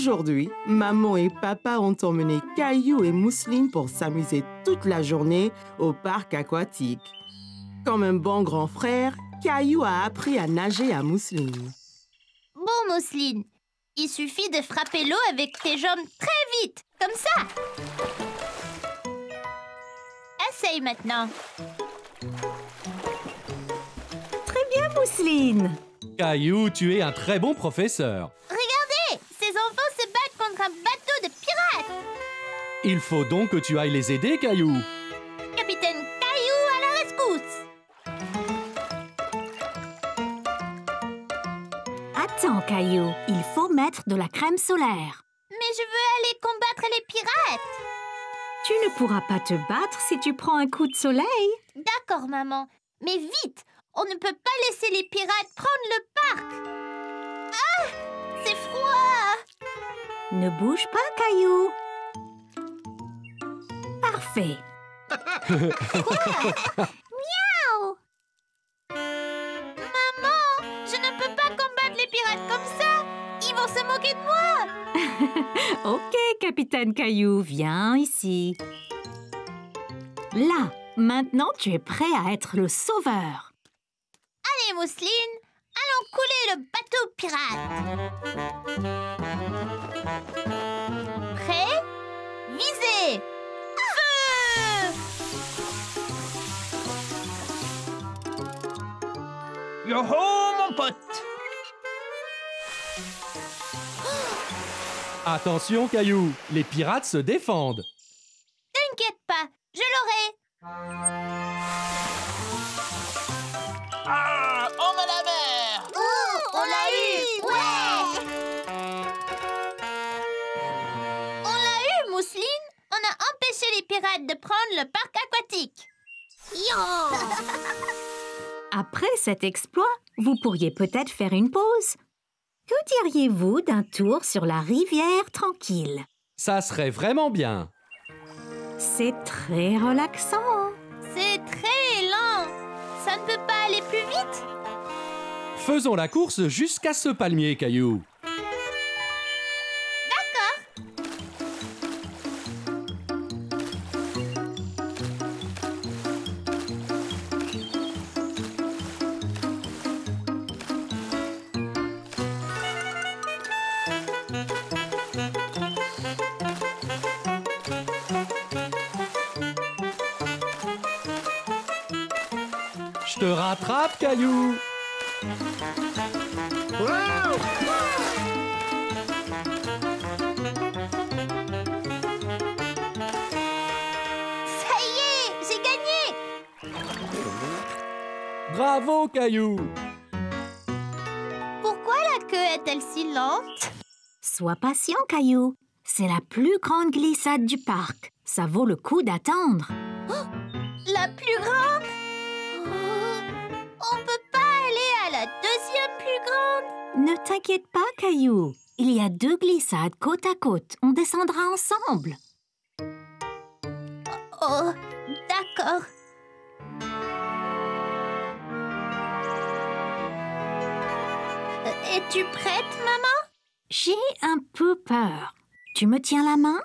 Aujourd'hui, maman et papa ont emmené Caillou et Mousseline pour s'amuser toute la journée au parc aquatique. Comme un bon grand frère, Caillou a appris à nager à Mousseline. Bon, Mousseline, il suffit de frapper l'eau avec tes jambes très vite, comme ça. Essaye maintenant. Très bien, Mousseline. Caillou, tu es un très bon professeur. Regardez, ces enfants se battent contre un bateau de pirates. Il faut donc que tu ailles les aider, Caillou. Capitaine Caillou à la rescousse. Attends, Caillou, il faut mettre de la crème solaire. Mais je veux aller combattre les pirates. Tu ne pourras pas te battre si tu prends un coup de soleil. D'accord, maman. Mais vite, on ne peut pas laisser les pirates prendre le parc. Ah, c'est froid. Ne bouge pas, Caillou. Parfait. Miaou. Maman, je ne peux pas combattre les pirates comme ça. Ils vont se moquer de moi. Ok, Capitaine Caillou, viens ici. Là, maintenant tu es prêt à être le sauveur. Allez, Mousseline, allons couler le bateau pirate. Prêt? Visez! Feu! Yo-ho, mon pote! Attention, Caillou, les pirates se défendent. T'inquiète pas, je l'aurai. Ah, on met la mer! Oh, on l'a eu! Ouais! On l'a eu, Mousseline. On a empêché les pirates de prendre le parc aquatique. Yo! Après cet exploit, vous pourriez peut-être faire une pause. Que diriez-vous d'un tour sur la rivière tranquille? Ça serait vraiment bien. C'est très relaxant. C'est très lent. Ça ne peut pas aller plus vite? Faisons la course jusqu'à ce palmier, Caillou. D'accord. Je te rattrape, Caillou. Ça y est, j'ai gagné. Bravo, Caillou. Pourquoi la queue est-elle si lente? Sois patient, Caillou. C'est la plus grande glissade du parc. Ça vaut le coup d'attendre. La plus grande? On peut pas aller à la deuxième plus grande? Ne t'inquiète pas, Caillou. Il y a 2 glissades côte à côte. On descendra ensemble. Oh, d'accord. Es-tu prête, maman? J'ai un peu peur. Tu me tiens la main?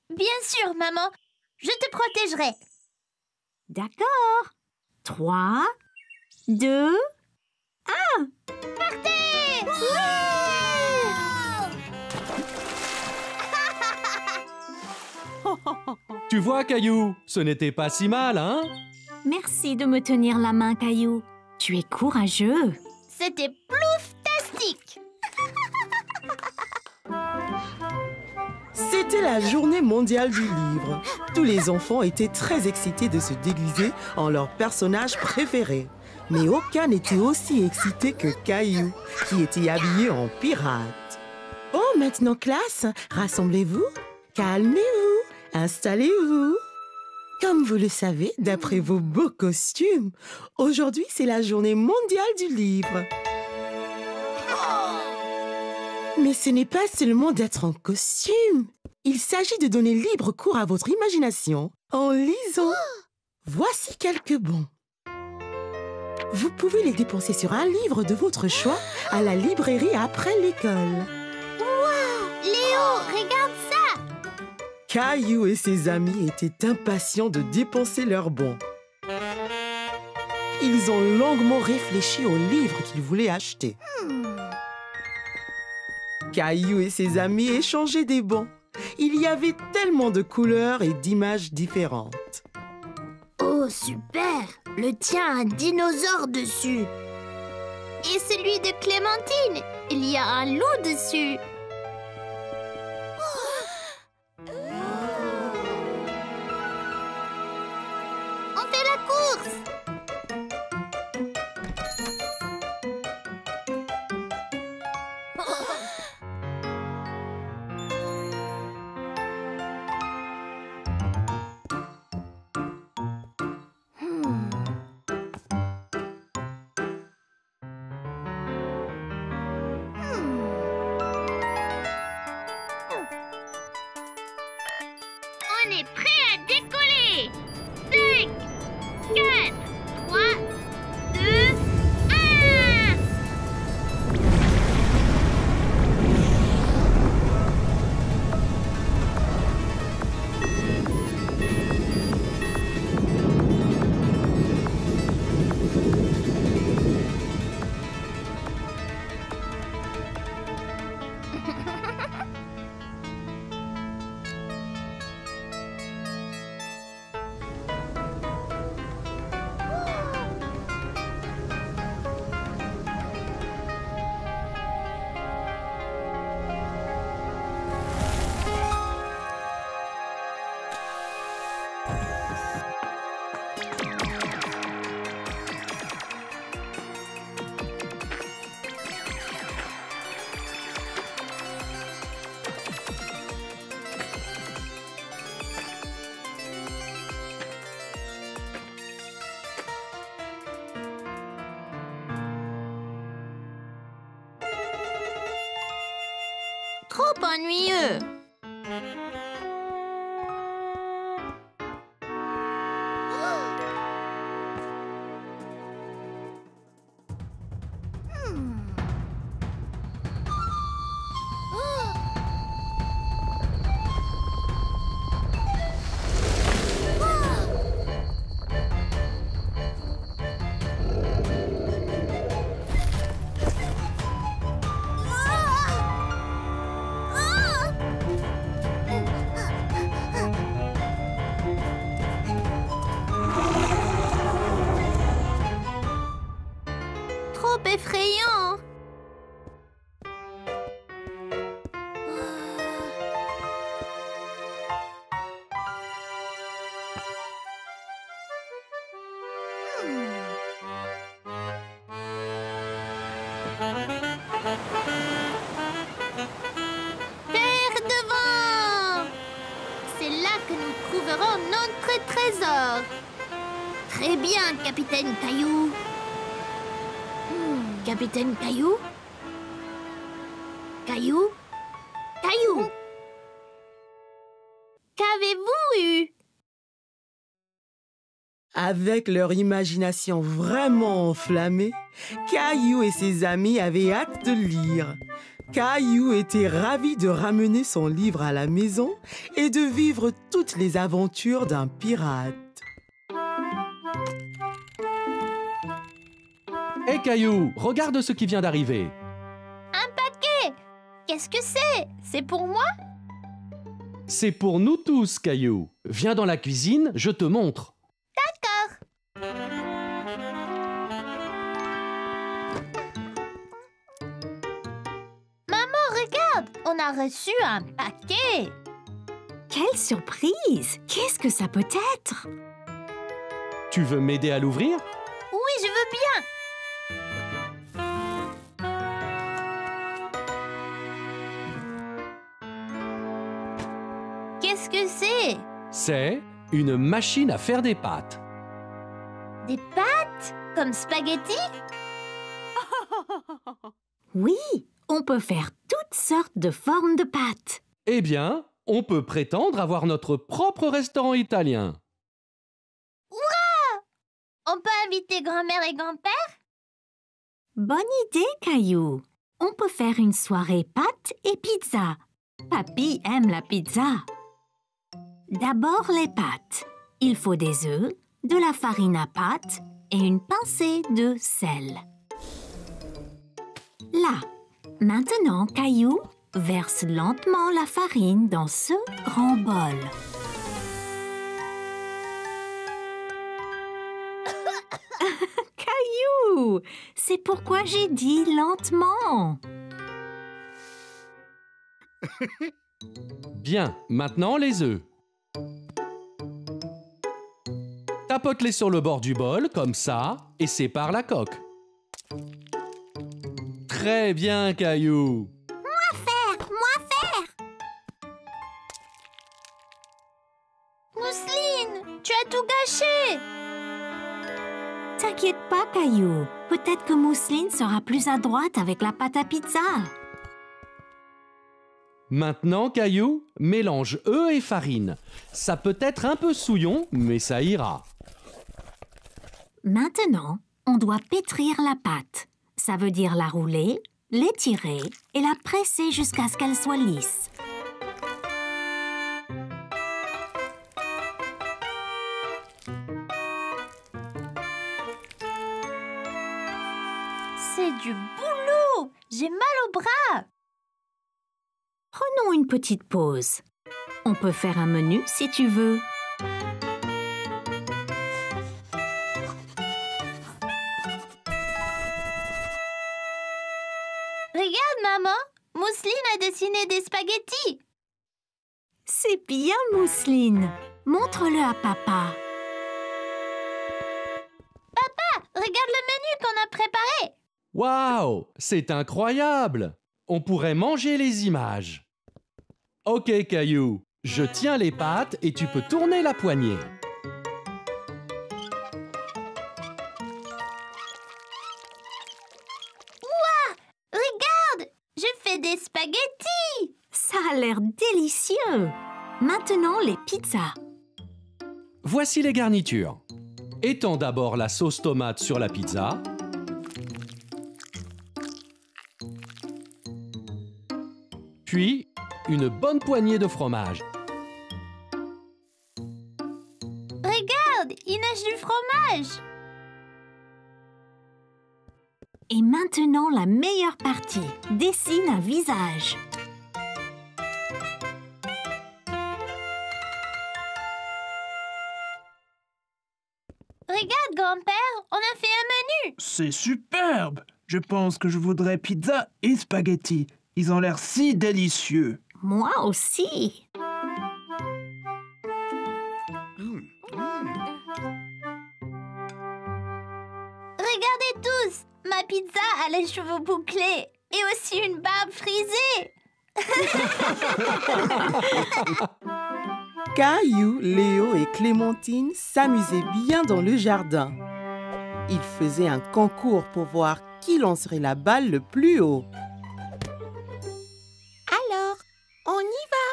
Bien sûr, maman. Je te protégerai. D'accord. 3, 2, 1. Partez! Tu vois, Caillou, ce n'était pas si mal, hein? Merci de me tenir la main, Caillou. Tu es courageux. C'était plouftastique! C'était la journée mondiale du livre. Tous les enfants étaient très excités de se déguiser en leur personnage préféré. Mais aucun n'était aussi excité que Caillou, qui était habillé en pirate. Bon, maintenant, classe, rassemblez-vous, calmez-vous, installez-vous. Comme vous le savez, d'après vos beaux costumes, aujourd'hui, c'est la journée mondiale du livre. Mais ce n'est pas seulement d'être en costume. Il s'agit de donner libre cours à votre imagination en lisant. Voici quelques bons. Vous pouvez les dépenser sur un livre de votre choix à la librairie après l'école. Wow! Les regarde ça! Caillou et ses amis étaient impatients de dépenser leurs bons. Ils ont longuement réfléchi au livre qu'ils voulaient acheter. Caillou et ses amis échangeaient des bons. Il y avait tellement de couleurs et d'images différentes. Oh, super! Le tien a un dinosaure dessus. Et celui de Clémentine, il y a un loup dessus. On fait la course! On est prêt à décoller! 5, 4, 3, 2, 1! Trop ennuyeux! Trop effrayant! Terre devant! C'est là que nous trouverons notre trésor. Très bien, Capitaine Caillou. Capitaine Caillou? Caillou? Caillou! Qu'avez-vous eu? Avec leur imagination vraiment enflammée, Caillou et ses amis avaient hâte de lire. Caillou était ravi de ramener son livre à la maison et de vivre toutes les aventures d'un pirate. Hé Caillou, regarde ce qui vient d'arriver. Un paquet! Qu'est-ce que c'est? C'est pour moi? C'est pour nous tous, Caillou. Viens dans la cuisine, je te montre. D'accord. Maman, regarde! On a reçu un paquet! Quelle surprise! Qu'est-ce que ça peut être? Tu veux m'aider à l'ouvrir? Oui, je veux bien! Qu'est-ce que c'est? C'est une machine à faire des pâtes. Des pâtes? Comme spaghetti? Oui, on peut faire toutes sortes de formes de pâtes. Eh bien, on peut prétendre avoir notre propre restaurant italien. On peut inviter grand-mère et grand-père? Bonne idée, Caillou. On peut faire une soirée pâtes et pizza. Papy aime la pizza. D'abord les pâtes. Il faut des œufs, de la farine à pâte et une pincée de sel. Là, maintenant, Caillou verse lentement la farine dans ce grand bol. Caillou, c'est pourquoi j'ai dit lentement. Bien, maintenant les œufs. Tapote-les sur le bord du bol, comme ça, et sépare la coque. Très bien, Caillou. Mousseline, tu as tout gâché. T'inquiète pas, Caillou. Peut-être que Mousseline sera plus adroite avec la pâte à pizza. Maintenant, Caillou, mélange œufs et farine. Ça peut être un peu souillon, mais ça ira. Maintenant, on doit pétrir la pâte. Ça veut dire la rouler, l'étirer et la presser jusqu'à ce qu'elle soit lisse. C'est du boulot. J'ai mal au bras. Prenons une petite pause. On peut faire un menu si tu veux. Regarde, maman. Mousseline a dessiné des spaghettis. C'est bien, Mousseline. Montre-le à papa. Regarde le menu qu'on a préparé. Waouh, c'est incroyable! On pourrait manger les images. Ok, Caillou, je tiens les pâtes et tu peux tourner la poignée. Regarde, je fais des spaghettis. Ça a l'air délicieux. Maintenant, les pizzas. Voici les garnitures. Étends d'abord la sauce tomate sur la pizza. Puis, une bonne poignée de fromage. Regarde, il nage du fromage. Et maintenant, la meilleure partie. Dessine un visage. Regarde, grand-père, on a fait un menu. C'est superbe. Je pense que je voudrais pizza et spaghetti. Ils ont l'air si délicieux. Moi aussi. Regardez tous, ma pizza a les cheveux bouclés et aussi une barbe frisée. Caillou, Léo et Clémentine s'amusaient bien dans le jardin. Ils faisaient un concours pour voir qui lancerait la balle le plus haut. Alors, on y va.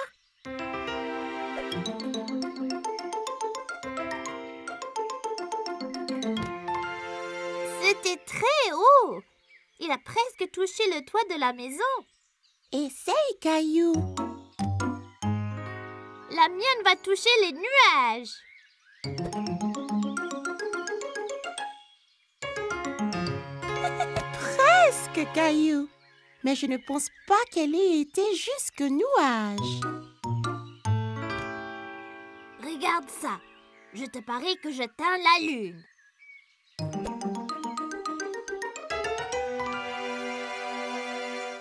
C'était très haut. Il a presque touché le toit de la maison. Essaye, Caillou. La mienne va toucher les nuages. Presque, Caillou. Mais je ne pense pas qu'elle ait été jusqu'aux nuages. Regarde ça. Je te parie que je teins la lune.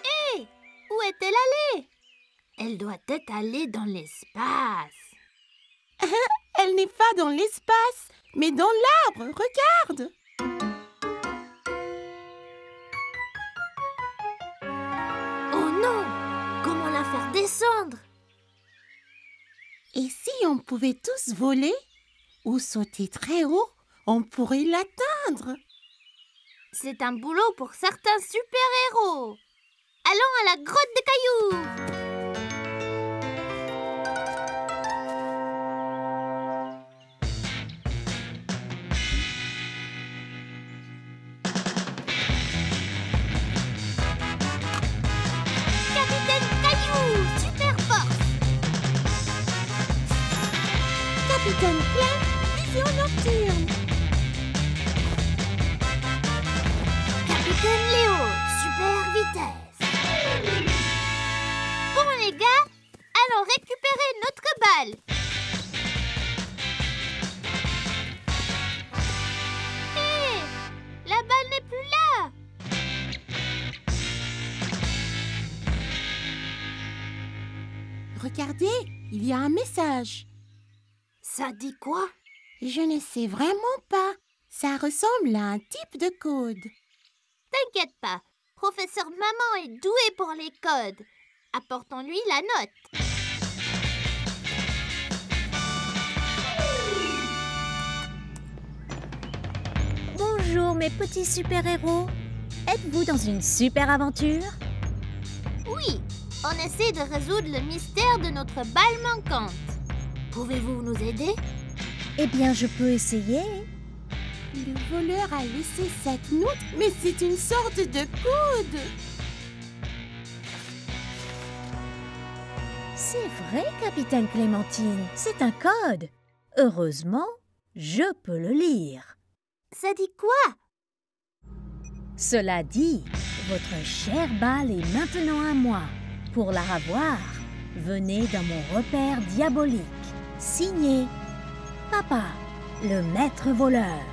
Hé! Où est-elle allée? Elle doit être allée dans l'espace. Elle n'est pas dans l'espace, mais dans l'arbre. Regarde. Oh non! Comment la faire descendre? Et si on pouvait tous voler ou sauter très haut, on pourrait l'atteindre. C'est un boulot pour certains super-héros. Allons à la grotte de cailloux. Capitaine Caillou, super Capitaine Clem, vision nocturne. Capitaine Léo, super vitesse. Bon les gars, allons récupérer notre balle. Hé, la balle n'est plus là. Regardez, il y a un message. Ça dit quoi? Je ne sais vraiment pas. Ça ressemble à un type de code. T'inquiète pas, professeur Maman est doué pour les codes. Apportons-lui la note. Bonjour mes petits super-héros. Êtes-vous dans une super aventure? Oui, on essaie de résoudre le mystère de notre balle manquante. Pouvez-vous nous aider? Eh bien, je peux essayer. Le voleur a laissé cette note, mais c'est une sorte de code. C'est vrai, Capitaine Clémentine, c'est un code. Heureusement, je peux le lire. Ça dit quoi? Cela dit, votre chère balle est maintenant à moi. Pour la revoir, venez dans mon repère diabolique. Signé Papa, le maître voleur.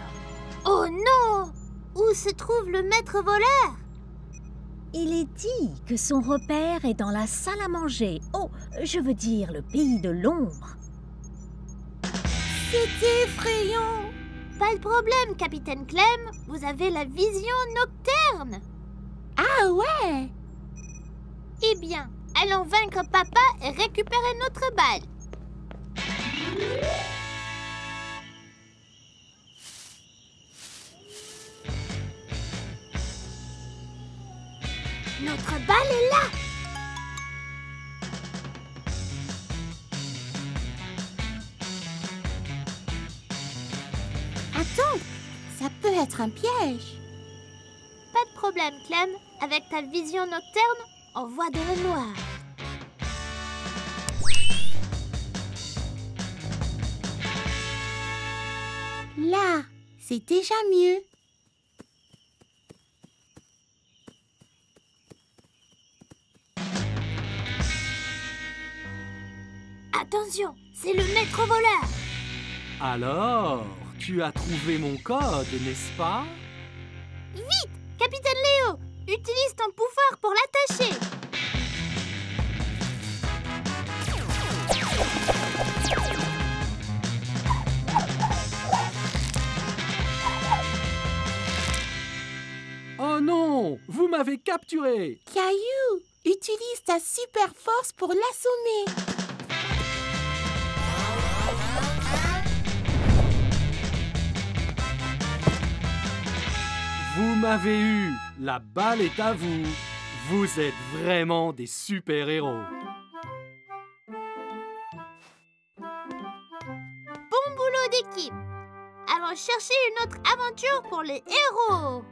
Oh non! Où se trouve le maître voleur? Il est dit que son repère est dans la salle à manger. Oh, je veux dire le pays de l'ombre. C'est effrayant. Pas de problème, Capitaine Clem. Vous avez la vision nocturne. Ah ouais? Eh bien, allons vaincre Papa et récupérer notre balle. Notre balle est là. Attends, ça peut être un piège. Pas de problème, Clem. Avec ta vision nocturne, on voit dans le noir. Là, c'est déjà mieux. Attention, c'est le maître voleur. Alors, tu as trouvé mon code, n'est-ce pas? Vite, Capitaine Léo, utilise ton pouvoir pour l'attacher. Oh non! Vous m'avez capturé! Caillou, utilise ta super force pour l'assommer. Vous m'avez eu! La balle est à vous! Vous êtes vraiment des super-héros! Bon boulot d'équipe. Allons chercher une autre aventure pour les héros.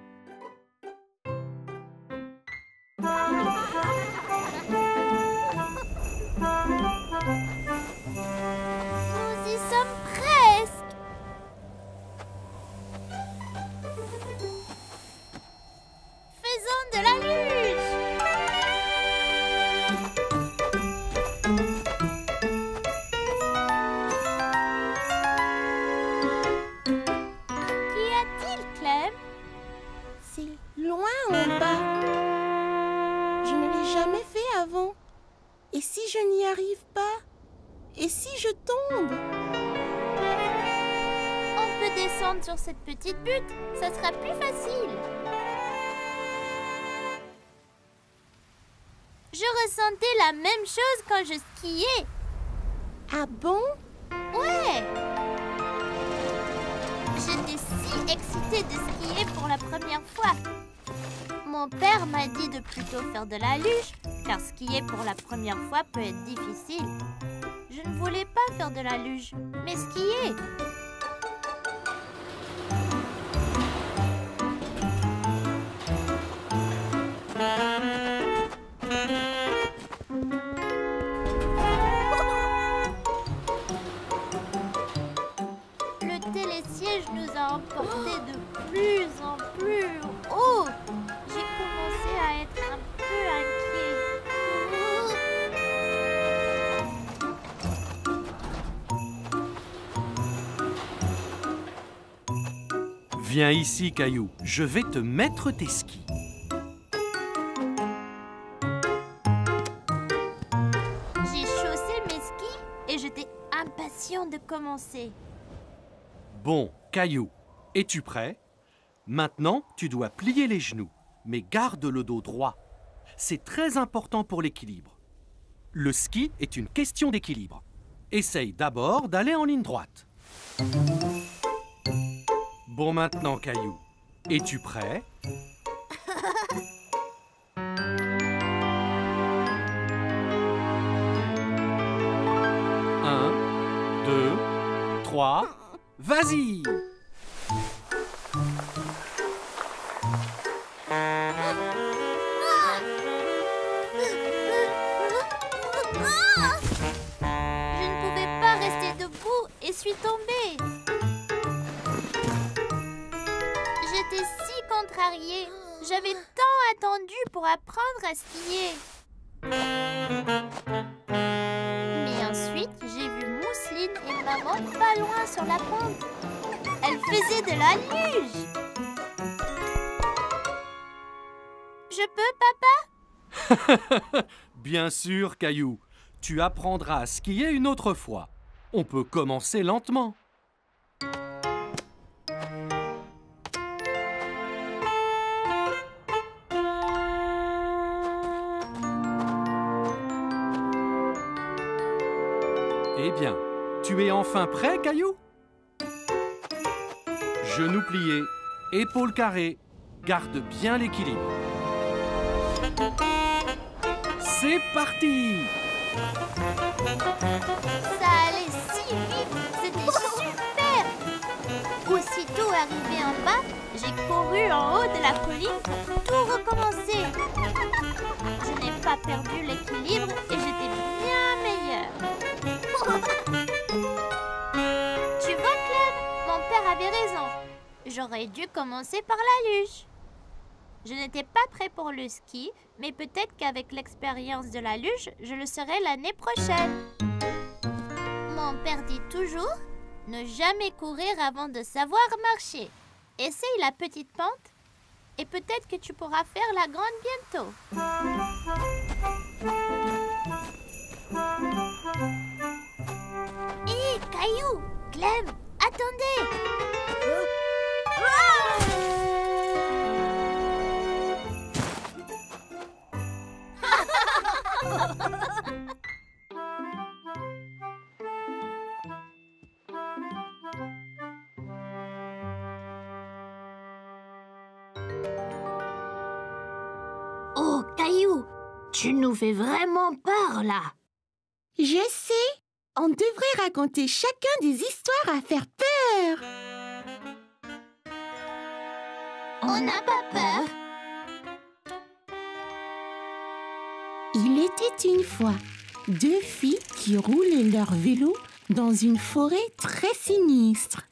Nous y sommes presque. Faisons de la luge. Qu'y a-t-il, Clem? C'est loin en bas. Je ne l'ai jamais fait avant. Et si je n'y arrive pas? Et si je tombe? On peut descendre sur cette petite butte, ça sera plus facile. Je ressentais la même chose quand je skiais. Ah bon? Ouais! J'étais si excitée de skier pour la première fois. Mon père m'a dit de plutôt faire de la luge, car skier pour la première fois peut être difficile. Je ne voulais pas faire de la luge, mais skier. emporté de plus en plus haut. J'ai commencé à être un peu inquiet. Viens ici, Caillou. Je vais te mettre tes skis. J'ai chaussé mes skis et j'étais impatient de commencer. Bon, Caillou, es-tu prêt? Maintenant, tu dois plier les genoux, mais garde le dos droit. C'est très important pour l'équilibre. Le ski est une question d'équilibre. Essaye d'abord d'aller en ligne droite. Bon, maintenant, Caillou, es-tu prêt? Un, 2, 3, vas-y! Je ne pouvais pas rester debout et suis tombée. J'étais si contrariée. J'avais tant attendu pour apprendre à skier. Mais ensuite, j'ai vu Mousseline et maman pas loin sur la pente. Elles faisaient de la luge. Je peux, papa? Bien sûr, Caillou. Tu apprendras à skier une autre fois. On peut commencer lentement. Eh bien, tu es enfin prêt, Caillou? Genoux pliés, épaules carrées, garde bien l'équilibre. C'est parti! Ça allait si vite, c'était super! Aussitôt arrivé en bas, j'ai couru en haut de la colline pour tout recommencer. Je n'ai pas perdu l'équilibre et j'étais bien meilleure. Tu vois, Clem, mon père avait raison. J'aurais dû commencer par la luge. Je n'étais pas prêt pour le ski, mais peut-être qu'avec l'expérience de la luge, je le serai l'année prochaine. Mon père dit toujours, ne jamais courir avant de savoir marcher. Essaye la petite pente et peut-être que tu pourras faire la grande bientôt. Hé, Caillou, Clem, attendez! Oh, Caillou, tu nous fais vraiment peur, là. Je sais, on devrait raconter chacun des histoires à faire peur. On n'a pas peur. Il était une fois 2 filles qui roulaient leur vélo dans une forêt très sinistre.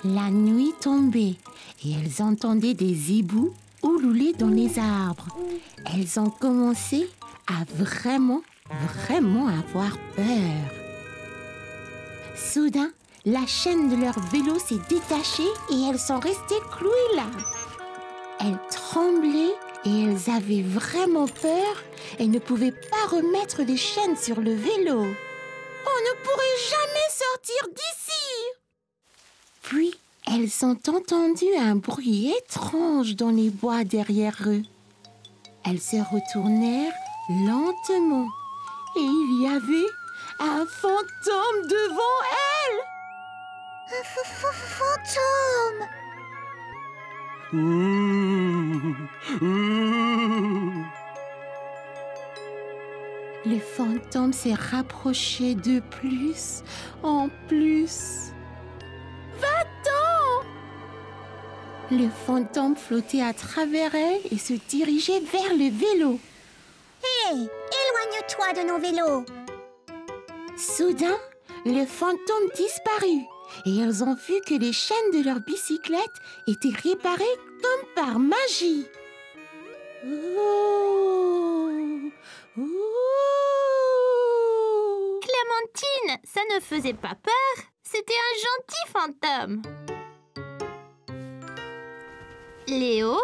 La nuit tombait et elles entendaient des hiboux oulouler dans les arbres. Elles ont commencé à vraiment avoir peur. Soudain, la chaîne de leur vélo s'est détachée et elles sont restées clouées là. Elles tremblaient et elles avaient vraiment peur. Elles ne pouvaient pas remettre les chaînes sur le vélo. On ne pourrait jamais sortir d'ici. Puis, elles ont entendu un bruit étrange dans les bois derrière eux. Elles se retournèrent lentement et il y avait un fantôme devant elles. Fantôme! Le fantôme s'est rapproché de plus en plus. Va-t'en! Le fantôme flottait à travers elle et se dirigeait vers le vélo. Hé, éloigne-toi de nos vélos. Soudain, le fantôme disparut et elles ont vu que les chaînes de leur bicyclette étaient réparées comme par magie. Oh. Oh. Clémentine, ça ne faisait pas peur. C'était un gentil fantôme. Léo?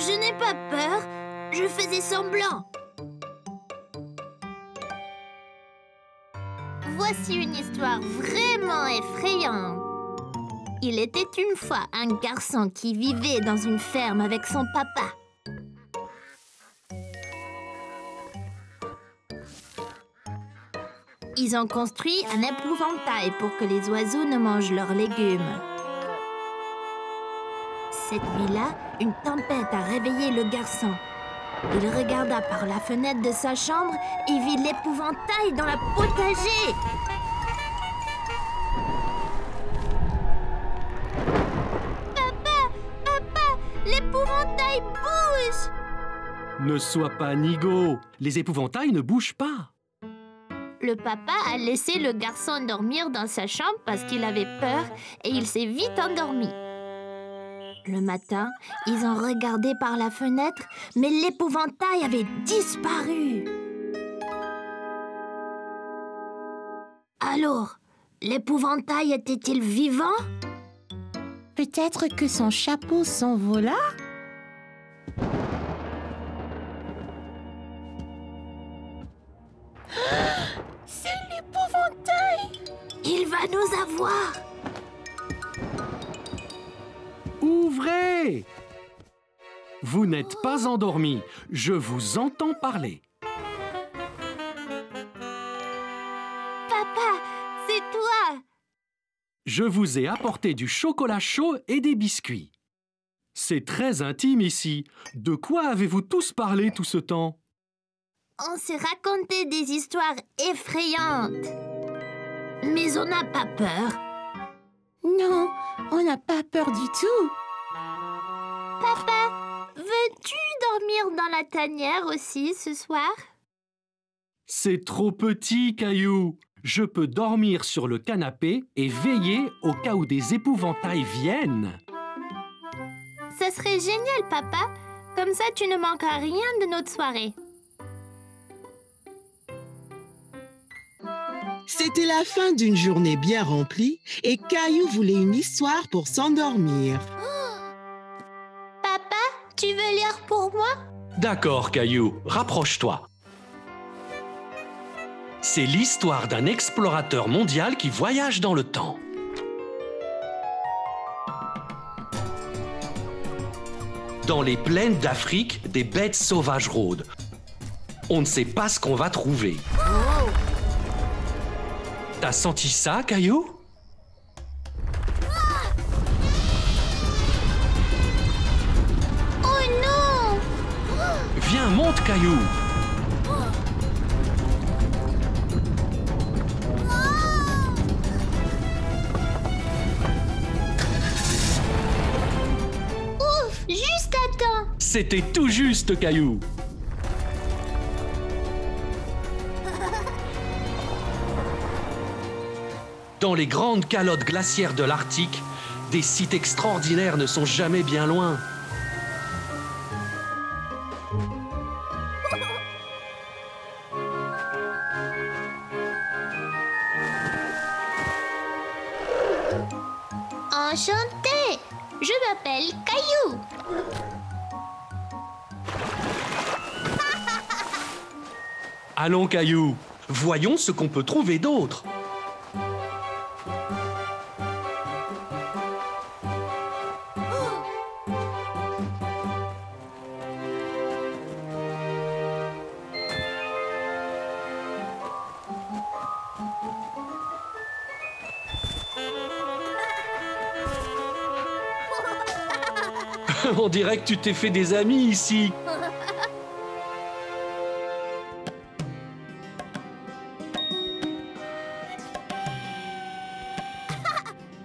Je n'ai pas peur. Je faisais semblant. Voici une histoire vraiment effrayante. Il était une fois un garçon qui vivait dans une ferme avec son papa. Ils ont construit un épouvantail pour que les oiseaux ne mangent leurs légumes. Cette nuit-là, une tempête a réveillé le garçon. Il regarda par la fenêtre de sa chambre et vit l'épouvantail dans la potager. Papa, l'épouvantail bouge! Ne sois pas nigaud. Les épouvantails ne bougent pas. Le papa a laissé le garçon dormir dans sa chambre parce qu'il avait peur et il s'est vite endormi. Le matin, ils ont regardé par la fenêtre, mais l'épouvantail avait disparu. Alors, l'épouvantail était-il vivant? Peut-être que son chapeau s'envola? C'est l'épouvantail! Il va nous avoir! Ouvrez! Vous n'êtes pas endormi. Je vous entends parler. Papa, c'est toi! Je vous ai apporté du chocolat chaud et des biscuits. C'est très intime ici. De quoi avez-vous tous parlé tout ce temps? On s'est raconté des histoires effrayantes. Mais on n'a pas peur. Non, on n'a pas peur du tout. Papa, veux-tu dormir dans la tanière aussi ce soir? C'est trop petit, Caillou. Je peux dormir sur le canapé et veiller au cas où des épouvantails viennent. Ça serait génial, papa. Comme ça, tu ne manqueras rien de notre soirée. C'était la fin d'une journée bien remplie et Caillou voulait une histoire pour s'endormir. Papa, tu veux lire pour moi? D'accord, Caillou, rapproche-toi. C'est l'histoire d'un explorateur mondial qui voyage dans le temps. Dans les plaines d'Afrique, des bêtes sauvages rôdent. On ne sait pas ce qu'on va trouver. Oh! T'as senti ça, Caillou? Oh non! Viens, monte, Caillou. Ouf, juste à temps. C'était tout juste, Caillou. Dans les grandes calottes glaciaires de l'Arctique, des sites extraordinaires ne sont jamais bien loin. Enchantée, je m'appelle Caillou. Allons, Caillou, voyons ce qu'on peut trouver d'autre. On dirait que tu t'es fait des amis ici.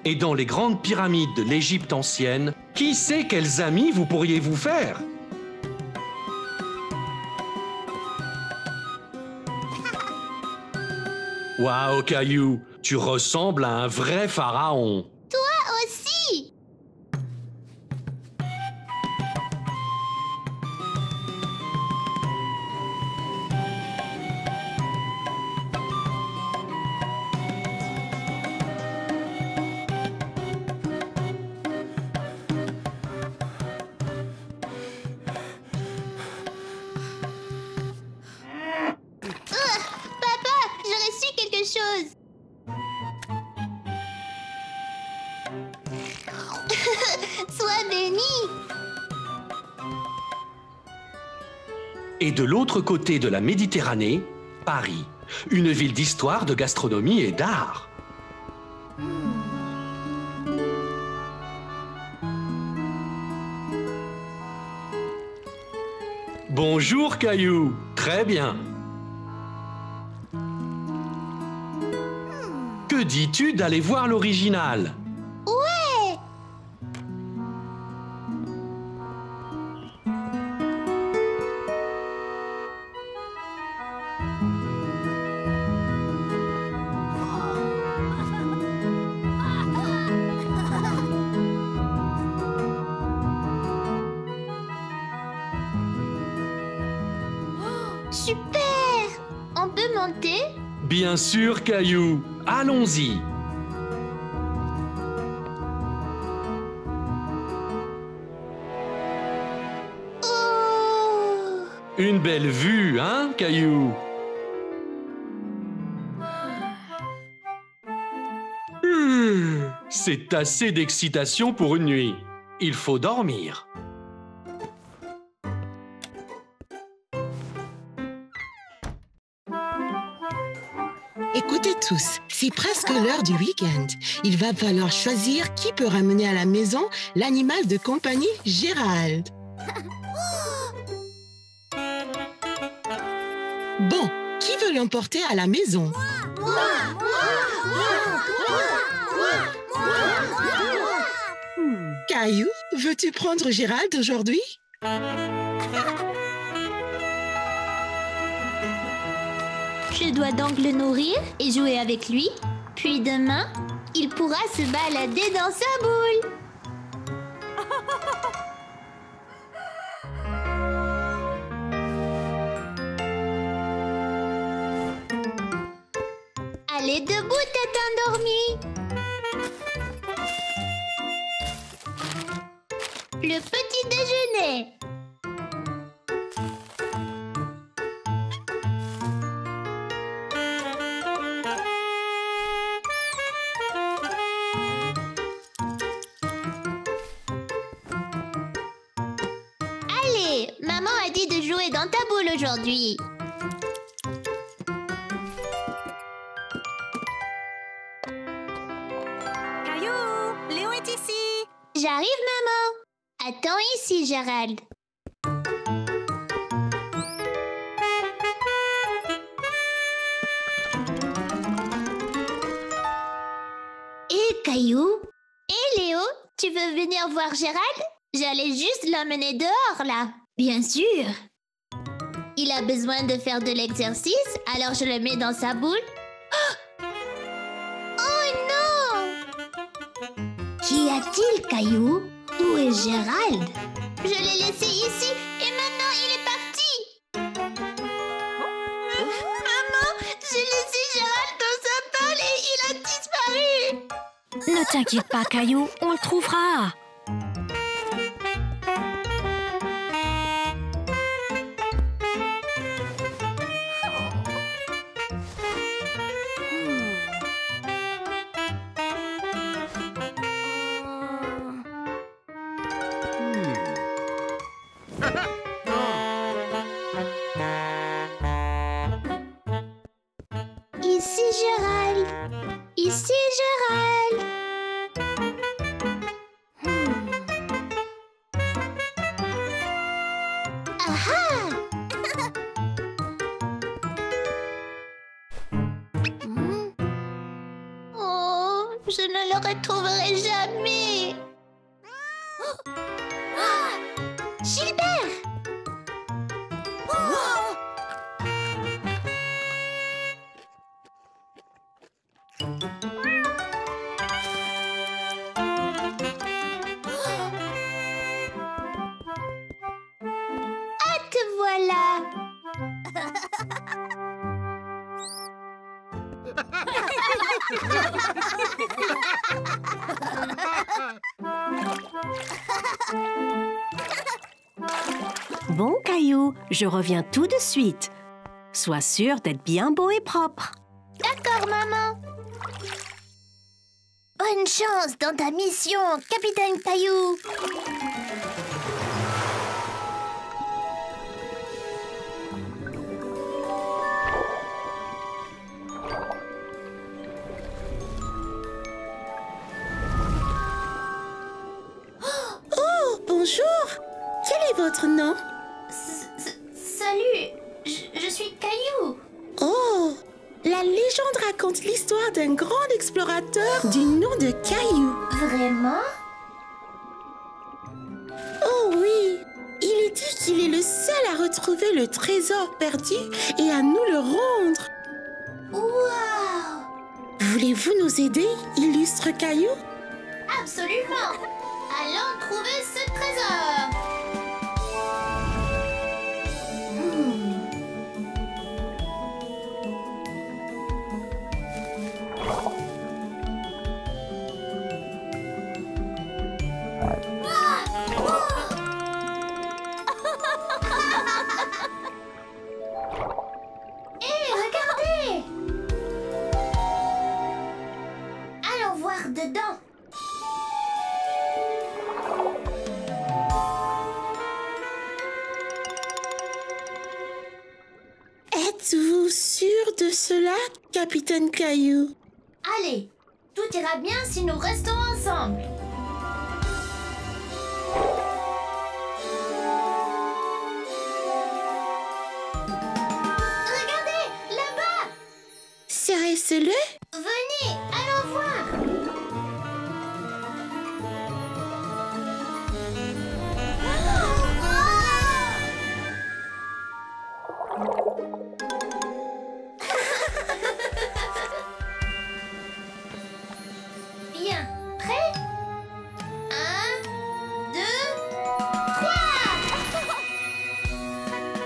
Et dans les grandes pyramides de l'Égypte ancienne, qui sait quels amis vous pourriez vous faire? Waouh, Caillou, tu ressembles à un vrai pharaon. Toi aussi! Papa, j'ai reçu quelque chose. Sois béni. Et de l'autre côté de la Méditerranée, Paris, une ville d'histoire, de gastronomie et d'art. Bonjour, Caillou. Très bien. Que dis-tu d'aller voir l'original? Ouais! Super! On peut monter? Bien sûr, Caillou. Allons-y. Oh! Une belle vue, hein, Caillou? C'est assez d'excitation pour une nuit. Il faut dormir. Écoutez tous, c'est presque l'heure du week-end. Il va falloir choisir qui peut ramener à la maison l'animal de compagnie Gérald. Bon, qui veut l'emporter à la maison? Caillou, veux-tu prendre Gérald aujourd'hui? Je dois donc le nourrir et jouer avec lui. Puis demain, il pourra se balader dans sa boule. Allez debout, tête endormie. Le petit déjeuner. Allez, maman a dit de jouer dans ta boule aujourd'hui. Caillou, Léo est ici. J'arrive, maman. Attends ici, Gérald. Et Caillou? Et Léo, tu veux venir voir Gérald? J'allais juste l'emmener dehors, là. Bien sûr. Il a besoin de faire de l'exercice, alors je le mets dans sa boule. Oh non! Qu'y a-t-il, Caillou? Où est Gérald? Je l'ai laissé ici et maintenant il est parti. Maman, j'ai laissé Gérald dans sa boule et il a disparu. Ne t'inquiète pas, Caillou, on le trouvera. Ici Gérald. Ici Gérald. Aha! Oh, je ne le retrouverai jamais. Gilbert! Te voilà. Bon, Caillou, je reviens tout de suite. Sois sûr d'être bien beau et propre. D'accord, maman. Bonne chance dans ta mission, Capitaine Caillou. Bonjour. Quel est votre nom? Salut, je suis Caillou. Oh, la légende raconte l'histoire d'un grand explorateur du nom de Caillou. Vraiment? Oh oui, il est dit qu'il est le seul à retrouver le trésor perdu et à nous le rendre. Waouh! Voulez-vous nous aider, illustre Caillou? Absolument! Allons trouver ce trésor! Hé, regardez! Allons voir dedans. Êtes-vous sûr de cela, Capitaine Caillou? Allez, tout ira bien si nous restons ensemble. Regardez, là-bas! Serait-ce le? Venez, allons voir! Bien, prêt? 1, 2, 3!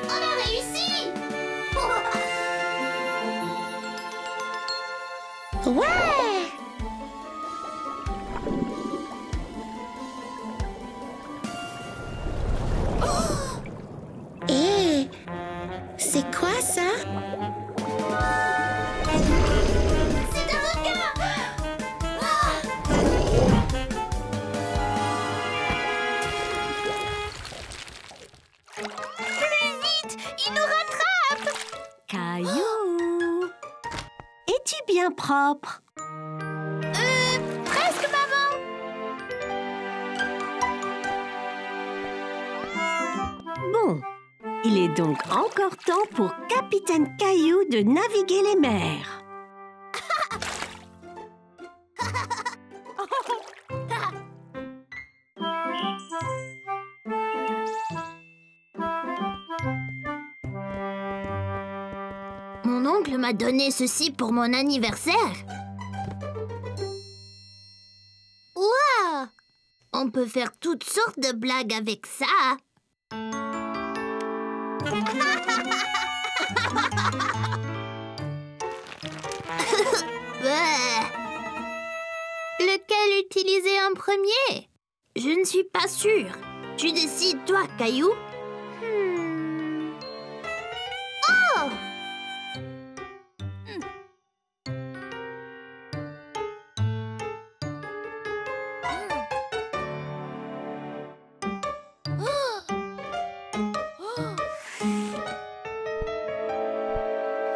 On a réussi! Ouais! Hé, c'est quoi ça? C'est un requin! Plus vite! Il nous rattrape! Caillou, es-tu bien propre? Presque, maman! Bon, il est donc encore temps pour Capitaine Caillou de naviguer les mers. Mon oncle m'a donné ceci pour mon anniversaire. Waouh! On peut faire toutes sortes de blagues avec ça. Lequel utiliser en premier? Je ne suis pas sûre. Tu décides, toi, Caillou. Oh!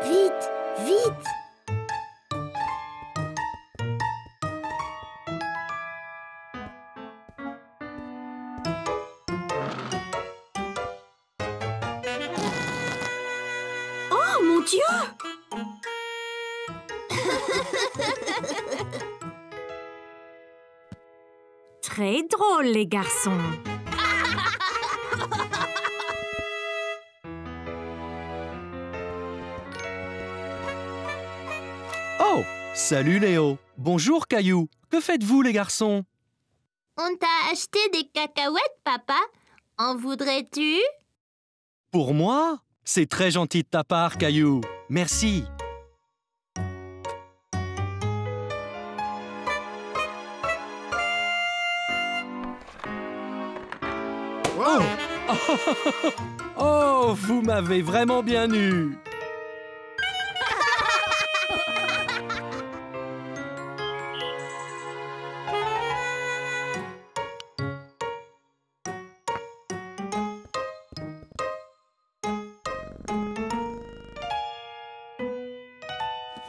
Vite, vite! Oh mon Dieu! Très drôle, les garçons. Oh, Salut Léo. Bonjour Caillou. Que faites-vous les garçons? On t'a acheté des cacahuètes, papa. En voudrais-tu? Pour moi? C'est très gentil de ta part, Caillou. Merci. Oh! Oh, vous m'avez vraiment bien eu.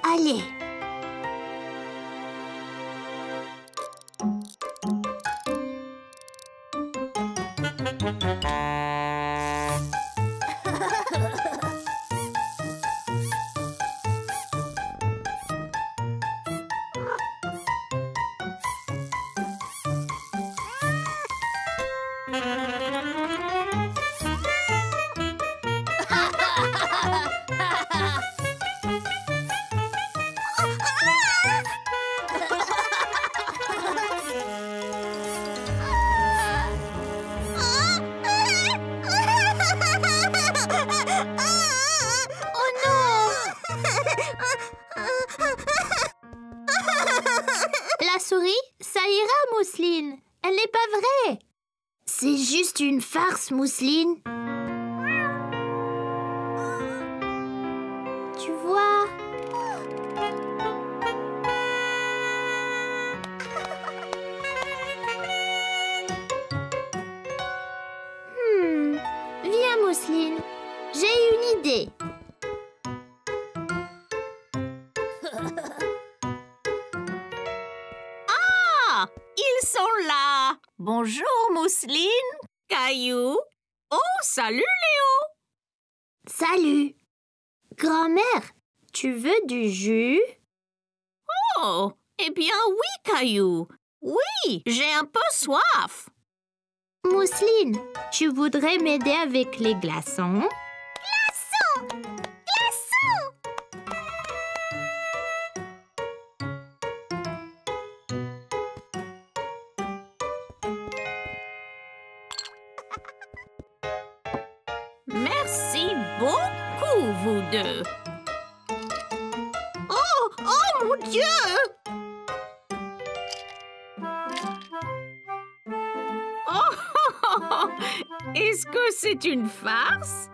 Allez. La souris, ça ira, Mousseline. Elle n'est pas vraie. C'est juste une farce, Mousseline. Tu vois? Viens, Mousseline. J'ai une idée. Ah, ils sont là. Bonjour, Mousseline, Caillou. Oh, salut, Léo. Salut. Grand-mère, tu veux du jus? Oh, eh bien oui, Caillou. Oui, j'ai un peu soif. Mousseline, tu voudrais m'aider avec les glaçons? Glaçons! Glaçons! Merci beaucoup, vous deux. Oh, oh mon Dieu! Oh, est-ce que c'est une farce?